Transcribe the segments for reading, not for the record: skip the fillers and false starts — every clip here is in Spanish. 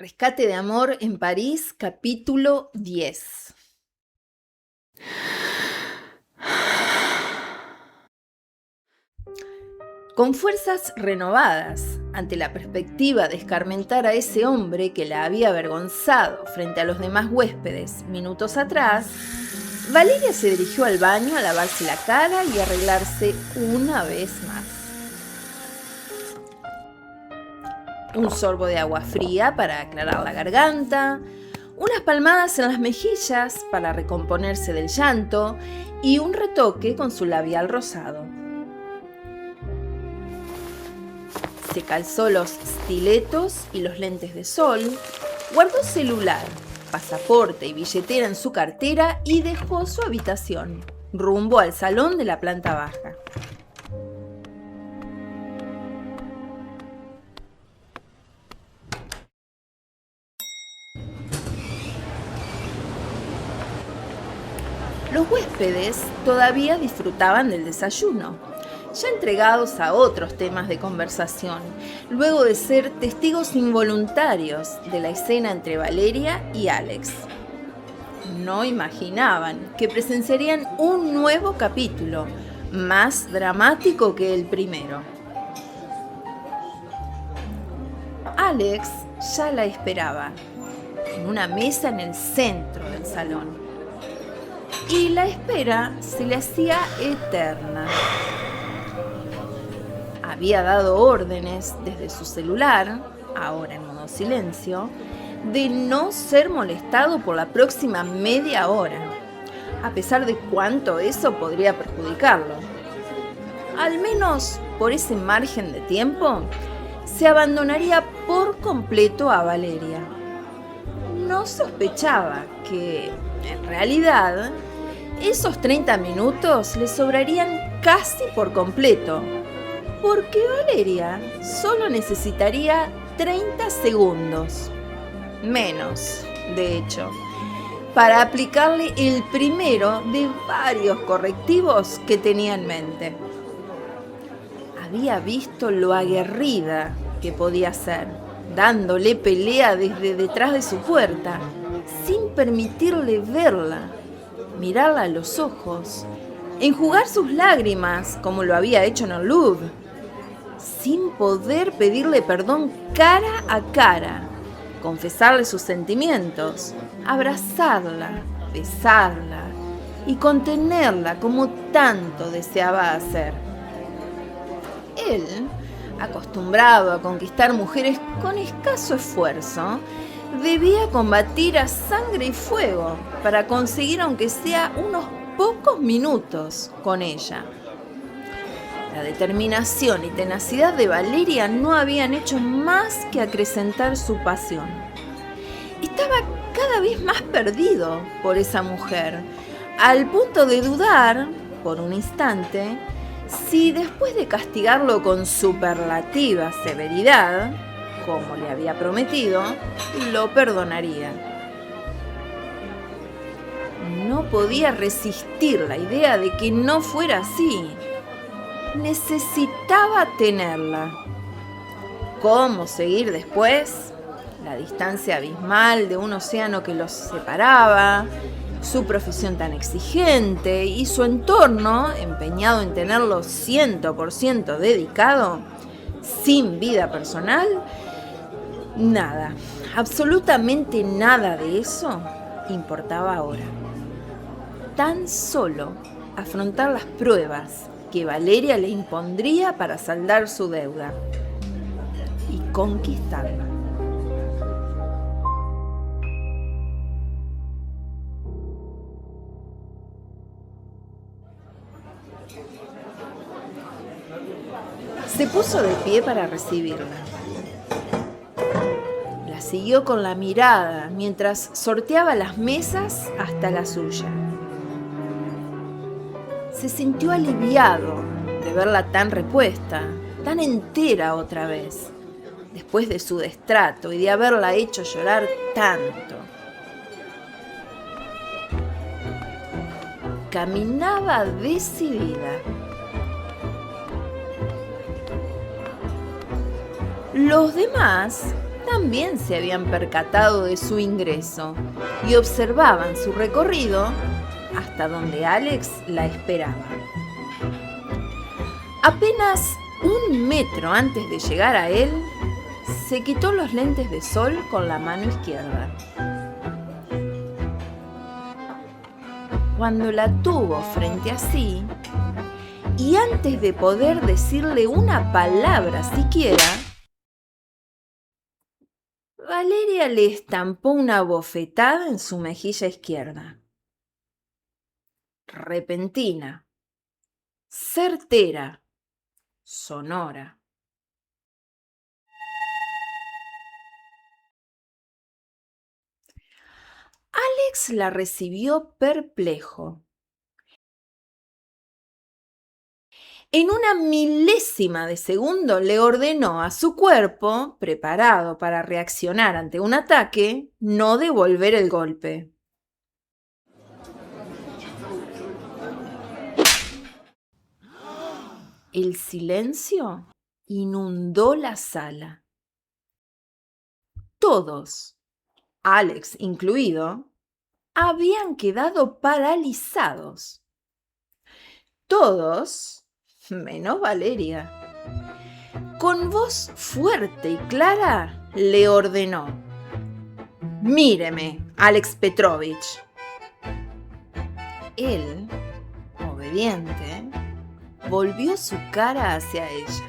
Rescate de amor en París, capítulo 10. Con fuerzas renovadas, ante la perspectiva de escarmentar a ese hombre que la había avergonzado frente a los demás huéspedes minutos atrás, Valeria se dirigió al baño a lavarse la cara y arreglarse una vez más. Un sorbo de agua fría para aclarar la garganta, unas palmadas en las mejillas para recomponerse del llanto y un retoque con su labial rosado. Se calzó los stiletos y los lentes de sol, guardó celular, pasaporte y billetera en su cartera y dejó su habitación, rumbo al salón de la planta baja. Los huéspedes todavía disfrutaban del desayuno, ya entregados a otros temas de conversación, luego de ser testigos involuntarios de la escena entre Valeria y Alex. No imaginaban que presenciarían un nuevo capítulo, más dramático que el primero. Alex ya la esperaba, en una mesa en el centro del salón. Y la espera se le hacía eterna. Había dado órdenes desde su celular, ahora en modo silencio, de no ser molestado por la próxima media hora, a pesar de cuánto eso podría perjudicarlo. Al menos por ese margen de tiempo, se abandonaría por completo a Valeria. No sospechaba que, en realidad, esos 30 minutos le sobrarían casi por completo, porque Valeria solo necesitaría 30 segundos, menos, de hecho, para aplicarle el primero de varios correctivos que tenía en mente. Había visto lo aguerrida que podía ser, dándole pelea desde detrás de su puerta, sin permitirle verla, mirarla a los ojos, enjugar sus lágrimas como lo había hecho en el Louvre, sin poder pedirle perdón cara a cara, confesarle sus sentimientos, abrazarla, besarla y contenerla como tanto deseaba hacer. Él, acostumbrado a conquistar mujeres con escaso esfuerzo, debía combatir a sangre y fuego para conseguir aunque sea unos pocos minutos con ella. La determinación y tenacidad de Valeria no habían hecho más que acrecentar su pasión. Estaba cada vez más perdido por esa mujer, al punto de dudar, por un instante, si después de castigarlo con superlativa severidad, como le había prometido, lo perdonaría. No podía resistir la idea de que no fuera así. Necesitaba tenerla. ¿Cómo seguir después? La distancia abismal de un océano que los separaba, su profesión tan exigente y su entorno empeñado en tenerlo 100% dedicado, sin vida personal. Nada, absolutamente nada de eso importaba ahora. Tan solo afrontar las pruebas que Valeria le impondría para saldar su deuda y conquistarla. Se puso de pie para recibirla. La siguió con la mirada mientras sorteaba las mesas hasta la suya. Se sintió aliviado de verla tan repuesta, tan entera otra vez, después de su destrato y de haberla hecho llorar tanto. Caminaba decidida. Los demás también se habían percatado de su ingreso y observaban su recorrido hasta donde Alex la esperaba. Apenas 1 metro antes de llegar a él, se quitó los lentes de sol con la mano izquierda. Cuando la tuvo frente a sí, y antes de poder decirle una palabra siquiera, Valeria le estampó una bofetada en su mejilla izquierda. Repentina, certera, sonora. Alex la recibió perplejo. En una milésima de segundo le ordenó a su cuerpo, preparado para reaccionar ante un ataque, no devolver el golpe. El silencio inundó la sala. Todos, Alex incluido, habían quedado paralizados. Todos, menos Valeria. Con voz fuerte y clara le ordenó: «Míreme, Alex Petrovich». Él, obediente, volvió su cara hacia ella.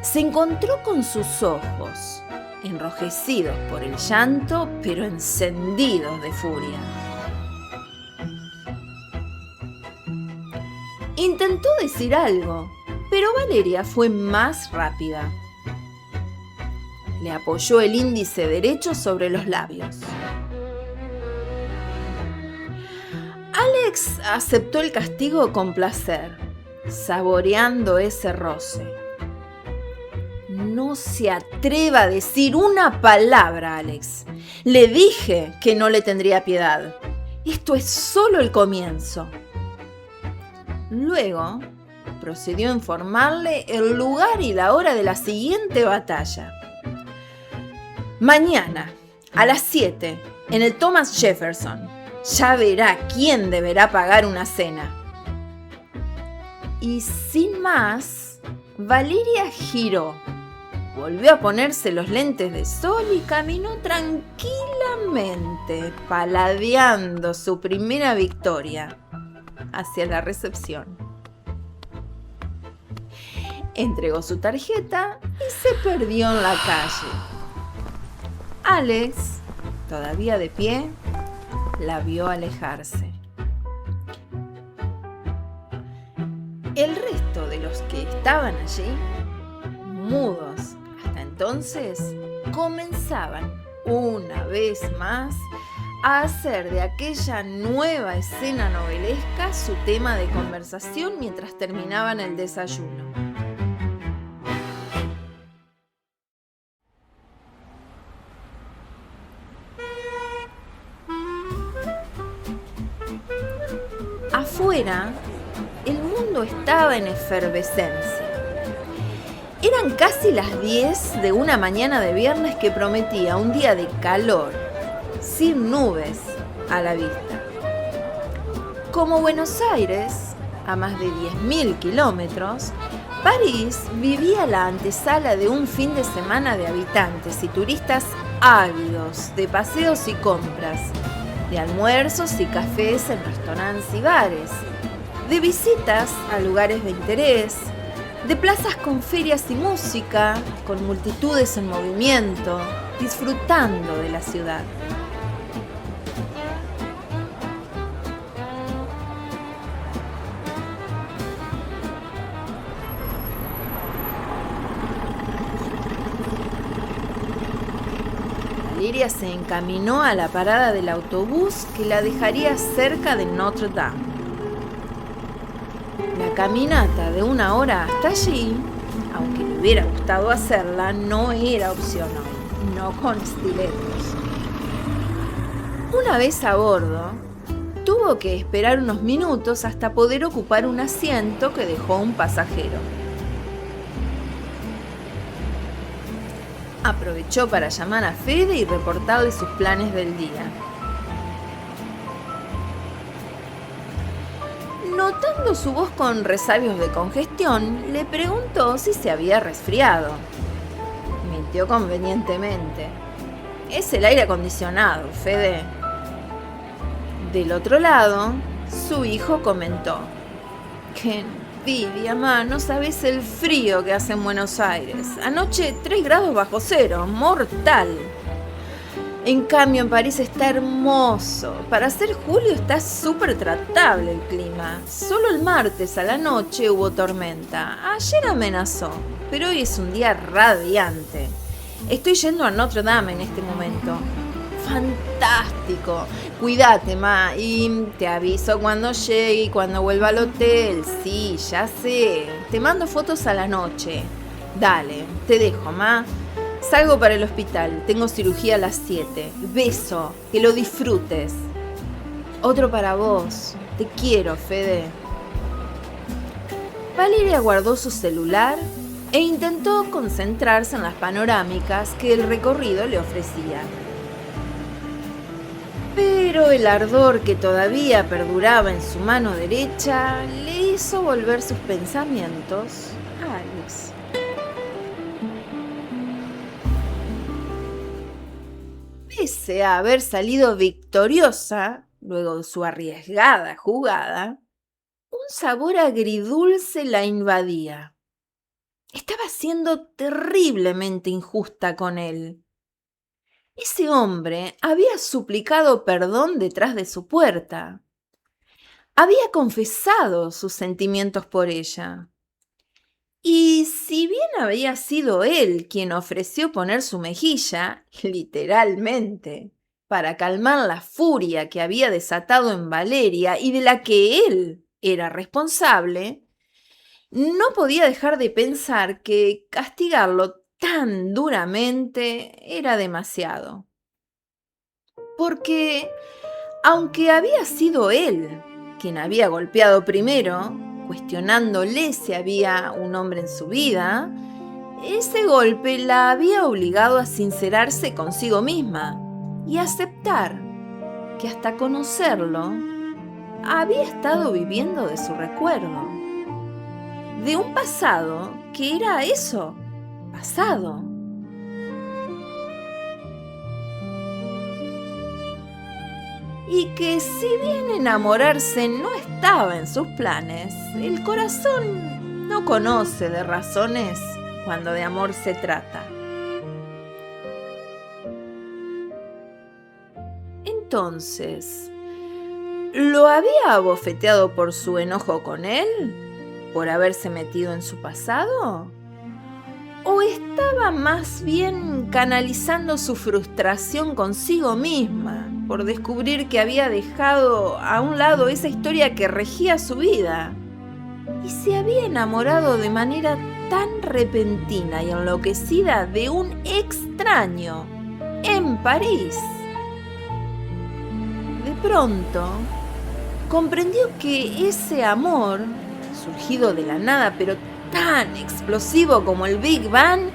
Se encontró con sus ojos, enrojecidos por el llanto, pero encendidos de furia. Intentó decir algo, pero Valeria fue más rápida. Le apoyó el índice derecho sobre los labios. Alex aceptó el castigo con placer, saboreando ese roce. «No se atreva a decir una palabra, Alex. Le dije que no le tendría piedad. Esto es solo el comienzo». Luego, procedió a informarle el lugar y la hora de la siguiente batalla. «Mañana, a las 7, en el Thomas Jefferson. Ya verá quién deberá pagar una cena». Y sin más, Valeria giró, volvió a ponerse los lentes de sol y caminó tranquilamente, paladeando su primera victoria, hacia la recepción. Entregó su tarjeta y se perdió en la calle. Alex, todavía de pie, la vio alejarse. El resto de los que estaban allí, mudos hasta entonces, comenzaban una vez más a hacer de aquella nueva escena novelesca su tema de conversación mientras terminaban el desayuno. Afuera, el mundo estaba en efervescencia. Eran casi las 10 de una mañana de viernes que prometía un día de calor, sin nubes a la vista. Como Buenos Aires, a más de 10.000 kilómetros, París vivía la antesala de un fin de semana de habitantes y turistas ávidos de paseos y compras, de almuerzos y cafés en restaurantes y bares, de visitas a lugares de interés, de plazas con ferias y música, con multitudes en movimiento, disfrutando de la ciudad. Valeria se encaminó a la parada del autobús que la dejaría cerca de Notre Dame. La caminata de 1 hora hasta allí, aunque le hubiera gustado hacerla, no era opción hoy, no con estiletos. Una vez a bordo, tuvo que esperar unos minutos hasta poder ocupar un asiento que dejó un pasajero. Aprovechó para llamar a Fede y reportarle sus planes del día. Notando su voz con resabios de congestión, le preguntó si se había resfriado. Mintió convenientemente. Es el aire acondicionado, Fede. Del otro lado, su hijo comentó: ¡qué envidia, ma! No sabes el frío que hace en Buenos Aires. Anoche 3 grados bajo cero, mortal. En cambio, en París está hermoso. Para ser julio está súper tratable el clima. Solo el martes a la noche hubo tormenta. Ayer amenazó, pero hoy es un día radiante. Estoy yendo a Notre Dame en este momento. ¡Fantástico! Cuídate, ma, y te aviso cuando llegue y cuando vuelva al hotel. Sí, ya sé. Te mando fotos a la noche. Dale, te dejo, ma. Salgo para el hospital, tengo cirugía a las 7. Beso, que lo disfrutes. Otro para vos. Te quiero, Fede. Valeria guardó su celular e intentó concentrarse en las panorámicas que el recorrido le ofrecía. Pero el ardor que todavía perduraba en su mano derecha le hizo volver sus pensamientos a Alice. Pese a haber salido victoriosa, luego de su arriesgada jugada, un sabor agridulce la invadía. Estaba siendo terriblemente injusta con él. Ese hombre había suplicado perdón detrás de su puerta. Había confesado sus sentimientos por ella. Y si bien había sido él quien ofreció poner su mejilla, literalmente, para calmar la furia que había desatado en Valeria y de la que él era responsable, no podía dejar de pensar que castigarlo tan duramente era demasiado. Porque, aunque había sido él quien había golpeado primero, cuestionándole si había un hombre en su vida, ese golpe la había obligado a sincerarse consigo misma y aceptar que hasta conocerlo había estado viviendo de su recuerdo, de un pasado que era eso, pasado. Y que si bien enamorarse no estaba en sus planes, el corazón no conoce de razones cuando de amor se trata. Entonces, ¿lo había abofeteado por su enojo con él? ¿Por haberse metido en su pasado? ¿O estaba más bien canalizando su frustración consigo misma por descubrir que había dejado a un lado esa historia que regía su vida y se había enamorado de manera tan repentina y enloquecida de un extraño en París? De pronto, comprendió que ese amor, surgido de la nada pero tan explosivo como el Big Bang,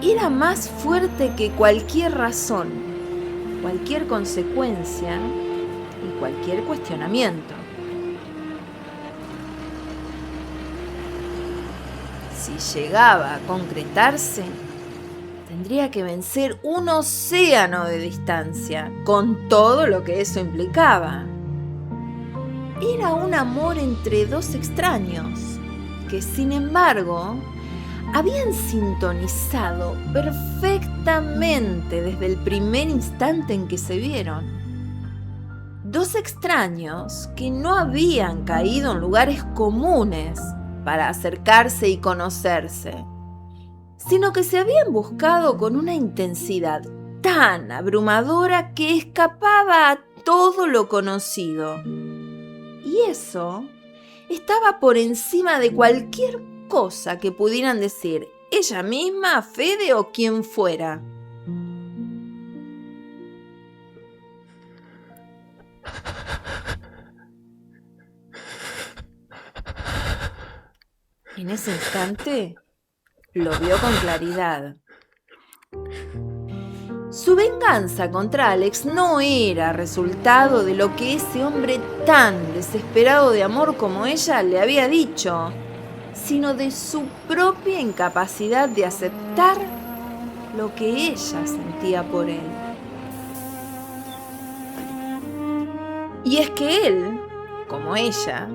era más fuerte que cualquier razón, cualquier consecuencia y cualquier cuestionamiento. Si llegaba a concretarse, tendría que vencer un océano de distancia, con todo lo que eso implicaba. Era un amor entre dos extraños, que sin embargo habían sintonizado perfectamente desde el primer instante en que se vieron. Dos extraños que no habían caído en lugares comunes para acercarse y conocerse, sino que se habían buscado con una intensidad tan abrumadora que escapaba a todo lo conocido. Y eso estaba por encima de cualquier cosa que pudieran decir ella misma, Fede o quien fuera. En ese instante lo vio con claridad. Su venganza contra Alex no era resultado de lo que ese hombre tan desesperado de amor como ella le había dicho, sino de su propia incapacidad de aceptar lo que ella sentía por él. Y es que él, como ella,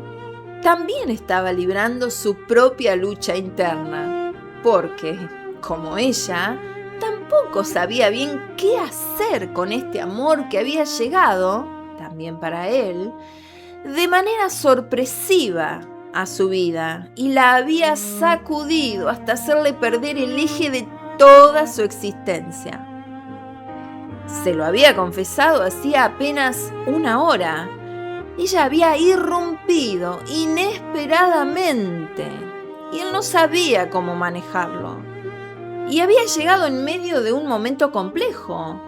también estaba librando su propia lucha interna, porque, como ella, tampoco sabía bien qué hacer con este amor que había llegado, también para él, de manera sorpresiva a su vida y la había sacudido hasta hacerle perder el eje de toda su existencia. Se lo había confesado hacía apenas una hora. Ella había irrumpido inesperadamente y él no sabía cómo manejarlo. Y había llegado en medio de un momento complejo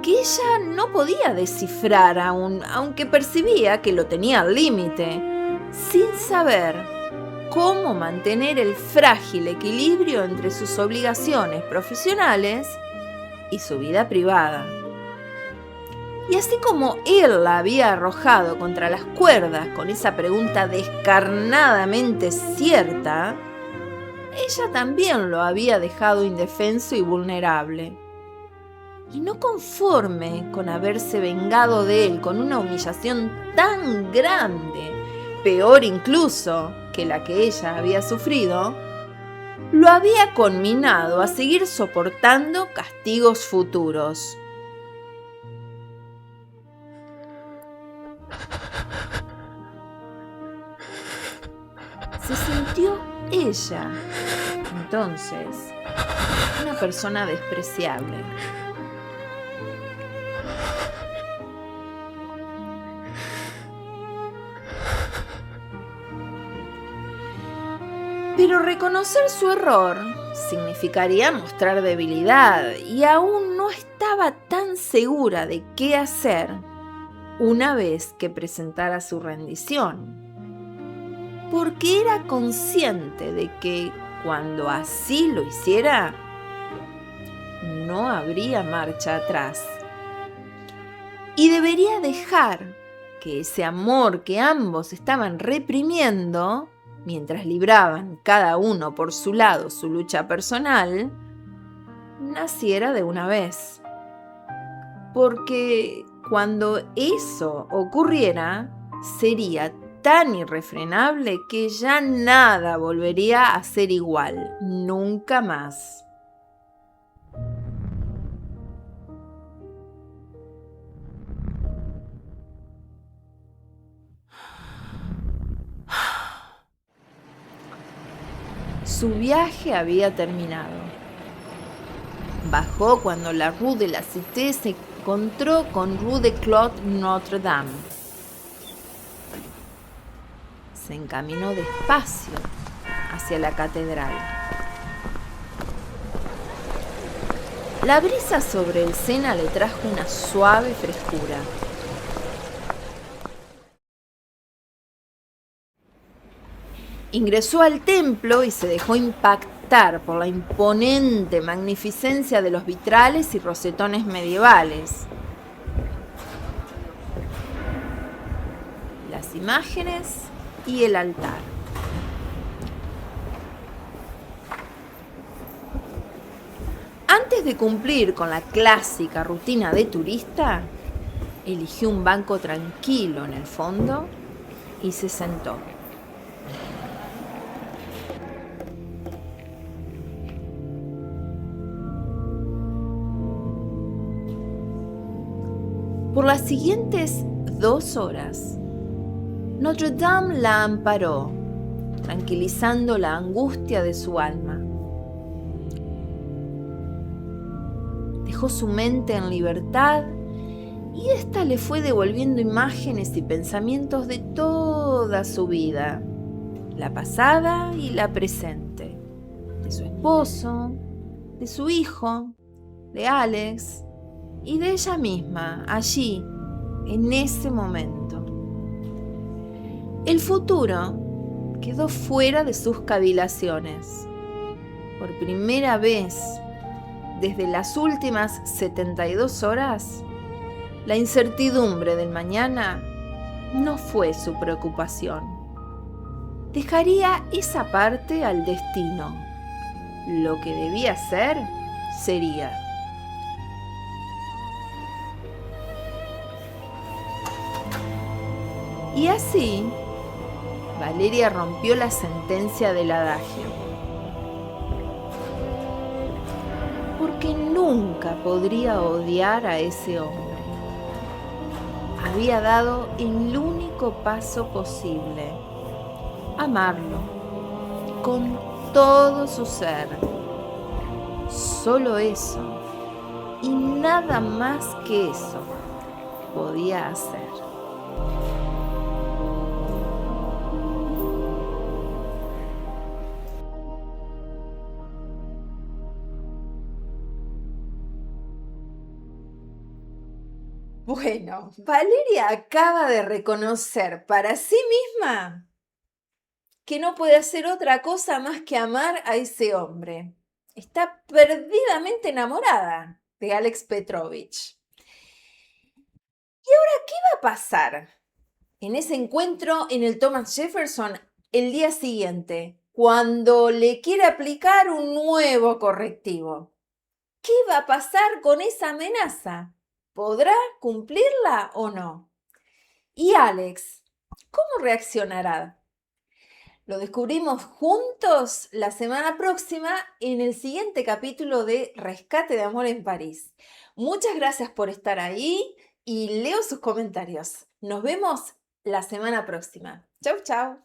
que ella no podía descifrar aún, aunque percibía que lo tenía al límite, sin saber cómo mantener el frágil equilibrio entre sus obligaciones profesionales y su vida privada. Y así como él la había arrojado contra las cuerdas con esa pregunta descarnadamente cierta, ella también lo había dejado indefenso y vulnerable. Y no conforme con haberse vengado de él con una humillación tan grande, peor incluso que la que ella había sufrido, lo había conminado a seguir soportando castigos futuros. Se sintió ella, entonces, una persona despreciable. Pero reconocer su error significaría mostrar debilidad y aún no estaba tan segura de qué hacer una vez que presentara su rendición. Porque era consciente de que cuando así lo hiciera, no habría marcha atrás. Y debería dejar que ese amor que ambos estaban reprimiendo, mientras libraban cada uno por su lado su lucha personal, naciera de una vez. Porque cuando eso ocurriera, sería tan irrefrenable que ya nada volvería a ser igual, nunca más. Su viaje había terminado. Bajó cuando la Rue de la Cité se encontró con Rue de Clos Notre-Dame. Se encaminó despacio hacia la catedral. La brisa sobre el Sena le trajo una suave frescura. Ingresó al templo y se dejó impactar por la imponente magnificencia de los vitrales y rosetones medievales. Las imágenes y el altar. Antes de cumplir con la clásica rutina de turista, eligió un banco tranquilo en el fondo y se sentó. Por las siguientes 2 horas, Notre-Dame la amparó, tranquilizando la angustia de su alma. Dejó su mente en libertad y ésta le fue devolviendo imágenes y pensamientos de toda su vida, la pasada y la presente, de su esposo, de su hijo, de Alex y de ella misma, allí, en ese momento. El futuro quedó fuera de sus cavilaciones. Por primera vez, desde las últimas 72 horas, la incertidumbre del mañana no fue su preocupación. Dejaría esa parte al destino. Lo que debía ser, sería. Y así, Valeria rompió la sentencia del adagio. Porque nunca podría odiar a ese hombre. Había dado el único paso posible: amarlo con todo su ser. Solo eso, y nada más que eso, podía hacer. Bueno, Valeria acaba de reconocer para sí misma que no puede hacer otra cosa más que amar a ese hombre. Está perdidamente enamorada de Alex Petrovich. ¿Y ahora qué va a pasar en ese encuentro en el Thomas Jefferson el día siguiente, cuando le quiere aplicar un nuevo correctivo? ¿Qué va a pasar con esa amenaza? ¿Podrá cumplirla o no? ¿Y Alex, cómo reaccionará? Lo descubrimos juntos la semana próxima en el siguiente capítulo de Rescate de Amor en París. Muchas gracias por estar ahí y leo sus comentarios. Nos vemos la semana próxima. Chau, chau.